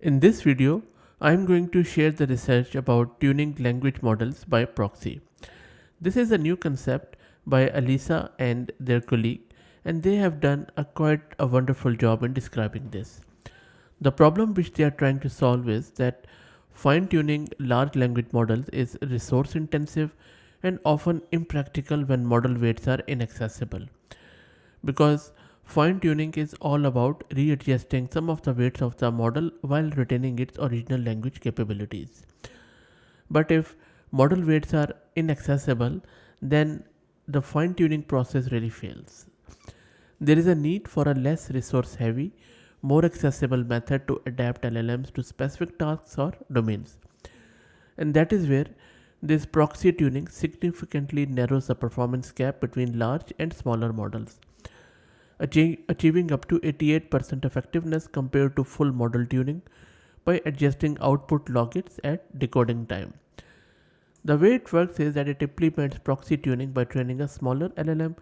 In this video, I am going to share the research about tuning language models by proxy. This is a new concept by Alisa and their colleague, and they have done quite a wonderful job in describing this. The problem which they are trying to solve is that fine tuning large language models is resource intensive and often impractical when model weights are inaccessible, because fine tuning is all about readjusting some of the weights of the model while retaining its original language capabilities. But if model weights are inaccessible, then the fine tuning process really fails. There is a need for a less resource heavy, more accessible method to adapt LLMs to specific tasks or domains. And that is where this proxy tuning significantly narrows the performance gap between large and smaller models, achieving up to 88% effectiveness compared to full model tuning by adjusting output logits at decoding time. The way it works is that it implements proxy tuning by training a smaller LLM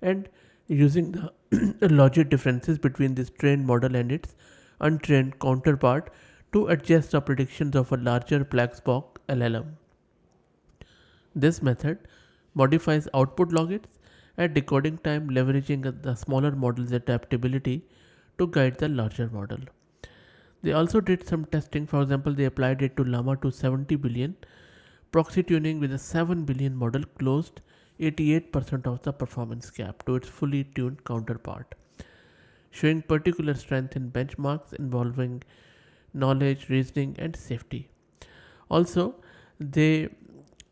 and using the logic differences between this trained model and its untrained counterpart to adjust the predictions of a larger black box LLM. This method modifies output logits at decoding time, leveraging the smaller model's adaptability to guide the larger model. They also did some testing. For example, they applied it to Llama 270 billion. Proxy tuning with a 7 billion model closed 88% of the performance gap to its fully tuned counterpart, showing particular strength in benchmarks involving knowledge, reasoning, and safety. Also, they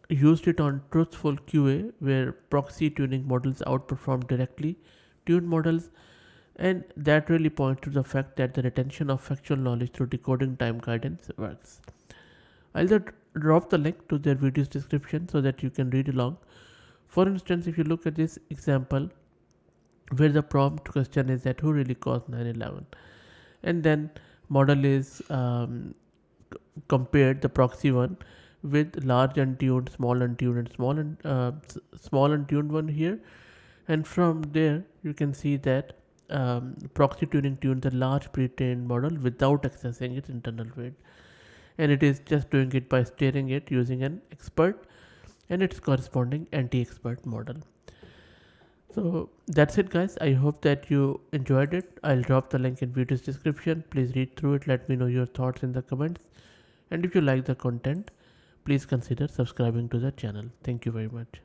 used it on truthful QA, where proxy tuning models outperform directly tuned models, and that really points to the fact that the retention of factual knowledge through decoding time guidance works. I'll just drop the link to their video's description so that you can read along. For instance, if you look at this example where the prompt question is that who really caused 9/11, and then model is compared, the proxy one, with large untuned, small untuned, and small untuned one here, and from there you can see that proxy tuning tuned the large pre-trained model without accessing its internal weight, and it is just doing it by steering it using an expert and its corresponding anti-expert model. So that's it, guys. I hope that you enjoyed it. I'll drop the link in video's description. Please read through it. Let me know your thoughts in the comments. And if you like the content, please consider subscribing to the channel. Thank you very much.